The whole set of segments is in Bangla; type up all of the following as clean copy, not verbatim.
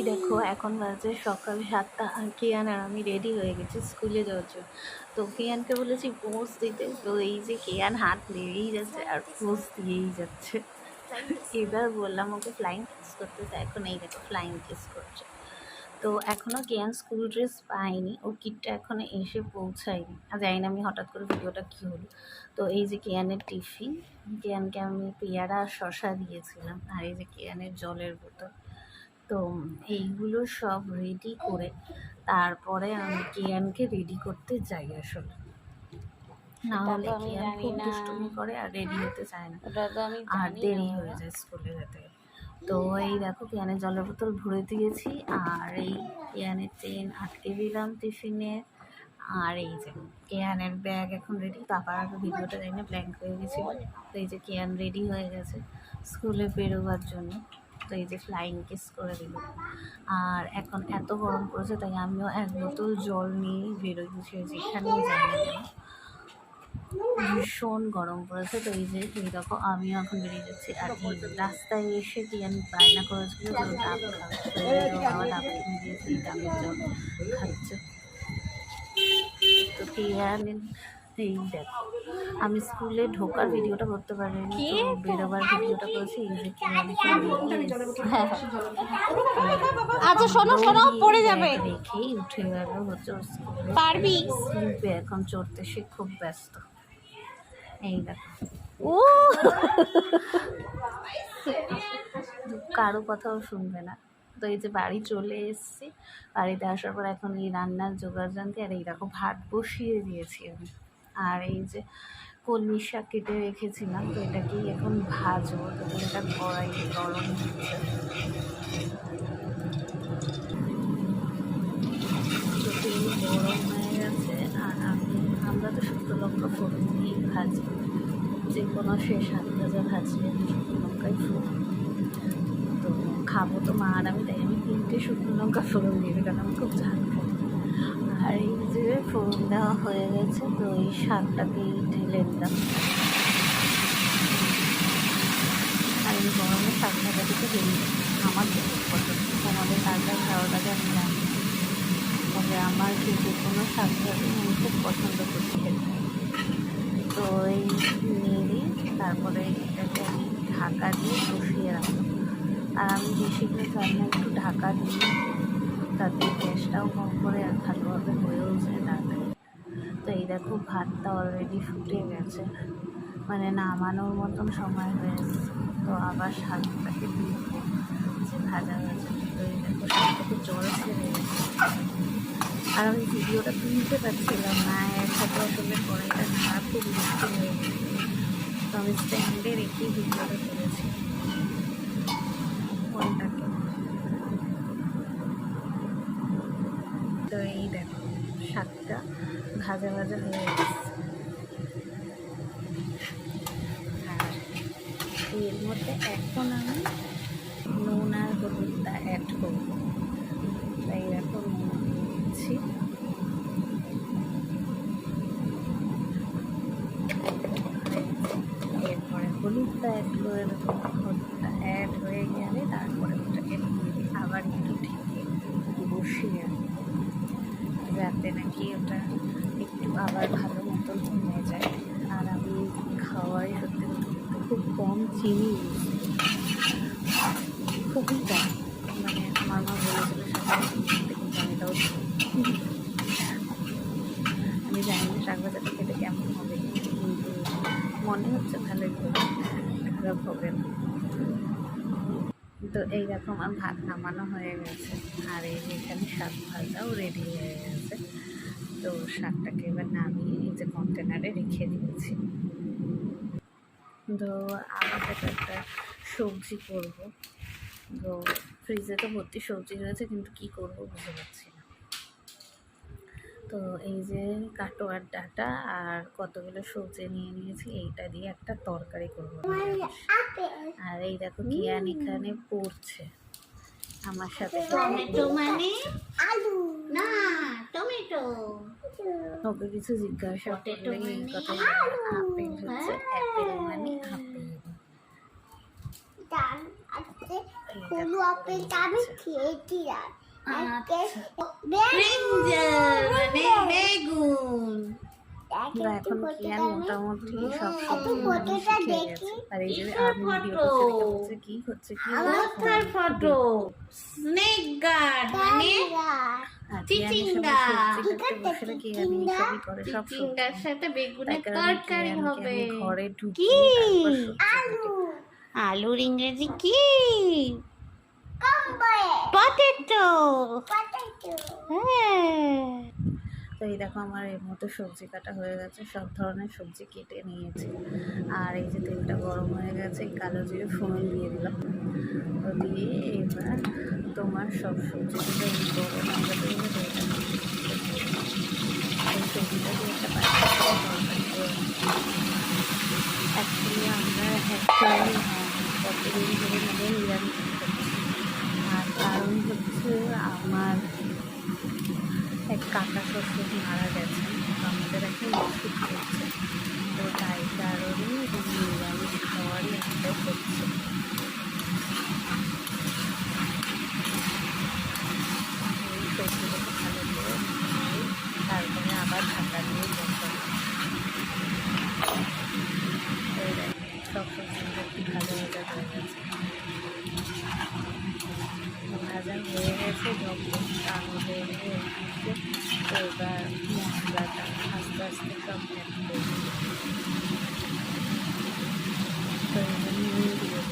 দেখো এখন বাজে সকাল 7টা আর কিয়ান আর আমি রেডি হয়ে গেছি স্কুলে যাওয়ার জন্য। তো কিয়ানকে বলেছি পোজ দিতে, তো এই যে কিয়ান হাত নেড়েই যাচ্ছে আর পোজ দিয়েই যাচ্ছে। এবার বললাম ওকে ফ্লাইং কিস করতে, তো এখন এই দেখো ফ্লাইং কিস করছে। তো এখনও কিয়ান স্কুল ড্রেস পায়নি, ওর কিটটা এখনও এসে পৌঁছায়নি। আর জানি না আমি হঠাৎ করে ভিডিওটা কী হলো। তো এই যে কিয়ানের টিফিন, কিয়ানকে আমি পেয়ারা আর শশা দিয়েছিলাম, আর এই যে কিয়ানের জলের বোতল। তো এইগুলো সব রেডি করে তারপরে আমি কিয়ানকে রেডি করতে যাই আসলে। না হলে কিয়ান খুব দুষ্টুমি করে আর রেডি হতে চায় না, আর দেরি হয়ে যায় স্কুলে যেতে। তো এই দেখো কিয়ানের জলের বোতল ভরে দিয়েছি, আর এই কিয়ানের চেন আটকে দিলাম টিফিনে। আর এই যে কিয়ানের ব্যাগ এখন রেডি। পাপার ভিডিওটা যাই না ব্ল্যাঙ্ক হয়ে গেছিল। তো এই যে কিয়ান রেডি হয়ে গেছে স্কুলে বেরোবার জন্য। তো এই যে ফ্লাইং কিস করে দিল। আর এখন এত গরম পড়েছে, তাই আমিও 1 বোতল জল নিয়ে বেরোচ্ছি, যেখানেই যাই না কেন। ভীষণ গরম পড়েছে। তো এই যে এই দেখো আমিও এখন বেরিয়ে যাচ্ছি। আর এই রাস্তায় এসে কিয়ান বায়না করেছিল যে ও ডাব খাবে, তো এই যে বাবা ডাব কিনে দিয়েছে, এই ডাবের জল খাচ্ছে। তো কিয়ান এই দেখো আমি স্কুলে ঢোকার ভিডিওটা করতে পারিনি, তো বেরোবার ভিডিওটা করেছি। এই যে আচ্ছা শোনো শোনো পড়ে যাবে, রেখেই উঠে গেল হচ্ছে স্কুলে। পারবি স্লিপে এখন চড়তে সে খুব ব্যস্ত। এই দেখো ও কারো কথাও শুনবে না। তো এই যে বাড়ি চলে এসেছি, বাড়িতে আসার পর এখন এই রান্নার জোগাড় জানতে। আর এই দেখো ভাত বসিয়ে দিয়েছি আমি। আর এই যে কলমি শাক কেটে রেখেছিলাম, তো এটাকেই এখন ভাজবো। তো এটা কড়াই গরম হচ্ছে। তো তেল গরম হয়ে গেছে, আর আমরা তো শুকনো লঙ্কা ফোড়ন দিয়েই ভাজি, যে কোনো শেষ হাত ভাজা ভাজলে শুকনো লঙ্কাই ফোড়ন। তো খাবো তো মা আর আমি, তাই আমি 3টে শুকনো লঙ্কা ফোড়ন দিয়েছি, কারণ আমি খুব ঝাল খাই। আর এই যে ফোড়ন দেওয়া হয়ে গেছে, তো এই শাকটাকেই ঢেলে দিলাম। আর এই গরমে শাক ভাজা থেকে ঢেলে আমার তো খুব পছন্দ। আমাদের কাজটা ভালো লাগে আমি জানি, তবে আমার কিন্তু কোনো শাক ভাজি আমি খুব পছন্দ করি খেতে। তো এই নেড়ে তারপরে এটাকে আমি ঢাকা দিয়ে বসিয়ে রাখলাম। আর আমি বেশিরভাগ রান্না একটু ঢাকা দিই, তাতে গ্যাসটাও কম করে আর ভালোভাবে হয়েও যায় তাড়াতাড়ি। তো এই দেখো ভাতটা অলরেডি ফুটে গেছে, মানে নামানোর মতন সময় হয়েছে। তো আবার শাকটাকে দিয়ে যে ভাজা হয়েছে। তো এই দেখো শাকটাকে জল ছেড়ে গেছে। আর আমি ভিডিওটা তুলতে পারছিলাম না, এর সাথে আসলে কড়াইটা নাড়া খুব মুশকিল হয়ে গেছে। তো আমি স্ট্যান্ডে রেখেই ভিডিওটা করেছি ফোনটাকে। তো এই দেখো শাকটা ভাজা ভাজা হয়ে গেছে। আর এর মধ্যে এখন আমি নুন আর হলুদটা অ্যাড করবো। তাই এখন নুন দিয়ে দিচ্ছি। এরপরে হলুদটা অ্যাড করে দেবো। হলুদটা অ্যাড হয়ে গেলে তারপরে ওটাকে আবার একটু ঢেকে বসিয়ে, যাতে নাকি ওটা একটু আবার ভালো মতন হয়ে যায়। আর আমি খাওয়াই সত্যি খুব কম চিনি ইউজ, খুবই কম। মানে আমার মা বলেছিল সকালে চিনি খেতে, কিন্তু আমি তাও আমি জানি না শাক ভাজাটা খেতে কেমন হবে, কিন্তু মনে হচ্ছে ভালোই হবে, খারাপ হবে না। তো এই রকম আমার ভাত নামানো হয়ে গেছে, আর এই যে এখানে শাক ভাজাও রেডি হয়ে গেছে। তো শাকটাকে এবার নামিয়ে এই যে কন্টেনারে রেখে দিয়েছি। তো আমাদের একটা সবজি করব। তো ফ্রিজে তো ভর্তি সবজি রয়েছে, কিন্তু কি করব বুঝতে পারছি না। তো এই যে কাটোয়ার ডাঁটা আর কতগুলো সবজি নিয়ে নিয়েছি, এইটা দিয়ে একটা তরকারি করবো। আর এই দেখো কিয়ান এখানে পড়ছে আমার সাথে। টমেটো মানে আলু না, টমেটো। ওকে কিছু জিজ্ঞাসা করলে এই কথা, আপেল হচ্ছে অ্যাপেল মানে আপেল। হলু আপেলটা আমি খেয়েছিলাম। ব্রিঞ্জাল মানে বেগুন। এখন কিয়ান মোটামুটি সব সবজি ফটোটা খেয়ে দেখি। গেছে। আর এই যে আমি ভিডিওটা ছেলেকে বলছে কি হচ্ছে কি কথার ফটো স্নেক গার্ড মানে আর কিয়ানের সামনে সবজি কাটতে বসলে কিয়ান এইসবই করে সব সবজি চিচিঙ্গার সাথে তাই বেগুনের কারণে তরকারি কিয়ানকে হবে। আমি ঘরে কি? ঢুকিয়ে তারপর সবজি কাটে। আলুর ইংরেজি কি? পটেটো। হ্যাঁ। তো এই দেখো আমার এর মতো সবজি কাটা হয়ে গেছে, সব ধরনের সবজি কেটে নিয়েছি। আর এই যে তেলটা গরম হয়ে গেছে, এই কালো জিরে ফোড়ন দিয়ে দিলাম। তো দিয়ে এবার তোমার সব সবজিগুলো এই গরম হয়ে গেছে, এই সবজিটা দিয়ে একটা পাতলা তরকারি করে অ্যাকচুয়ালি আমরা অ্যাকচুয়ালি কতদিন ধরে মানে নিরামিষ খাচ্ছি। আর কারণ হচ্ছে আমার এক কাকা শ্বশুর মারা গেছেন, তো আমাদের এখন ওষুধ চলছে, তো তাই কারণে নিরামিষ খাওয়ারই একটা হচ্ছে। এই সবজিটাকে ভালো করে মিশিয়ে তারপরে আবার ঢাকা দিয়ে বসাবো। সব সবজিগুলো একটু ভালো ভাজা হয়ে গেছে, ভাজা হয়ে গেছে যখন তার মধ্যে তো এবার মশলাটা আস্তে আস্তে সব অ্যাড করে তো এবার নুন দিয়ে দিলাম।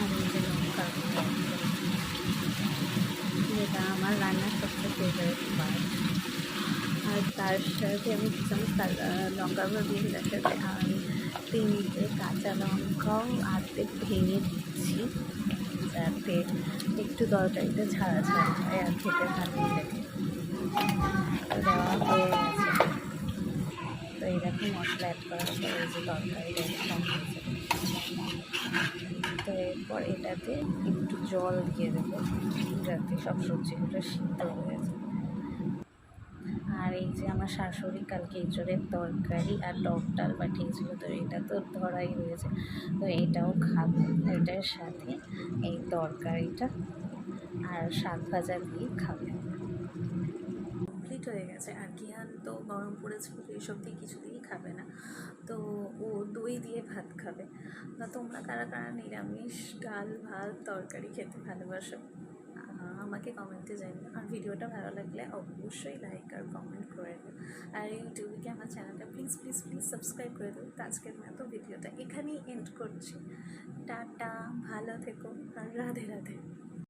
আর এই যে লঙ্কা যেটা আমার রান্নার সবচেয়ে ফেভারিট পার্ট। আর তার সাথে আমি দু চামচ লঙ্কা গুঁড়ো দিয়ে তার সাথে আমি 3টে কাঁচা লঙ্কাও আর্ধেক ভেঙে দিচ্ছি, যাতে একটু তরকারিটা ছাড়া ছাড়া হয় আর খেতে ভালো লাগে। তো দেওয়া হয়ে গেছে, তো এইরকম মশলা অ্যাড করার পর এই যে তরকারিটা একদম হয়ে যাবে। তো এরপর এটাতে একটু জল দিয়ে দেবো যাতে সব সবজিগুলো সিদ্ধ হয়ে যায়। আর এই যে আমার শাশুড়ি কালকে এঁচড়ের তরকারি আর টক ডাল পাঠিয়েছিল, তো এটা তো ধরাই রয়েছে, তো এটাও খাবো। এটার সাথে এই তরকারিটা আর শাক ভাজা দিয়ে খাবে। কমপ্লিট হয়ে গেছে। আর কিয়ান তো গরম পড়েছে বলে এইসব দিয়ে কিছু দিয়েই খাবে না, তো ও দই দিয়ে ভাত খাবে। না তোমরা কারা কারা নিরামিষ ডাল ভাত তরকারি খেতে ভালোবাসো আমাকে কমেন্টে জানিও। আর ভিডিওটা ভালো লাগলে অবশ্যই লাইক আর কমেন্ট করে দিও। আর ইউটিউবে কি আমার চ্যানেলটা প্লিজ প্লিজ প্লিজ সাবস্ক্রাইব করে দিও। তো আজকের মতো ভিডিওটা এখানেই এন্ড করছি। টাটা, ভালো থেকো আর রাধে রাধে।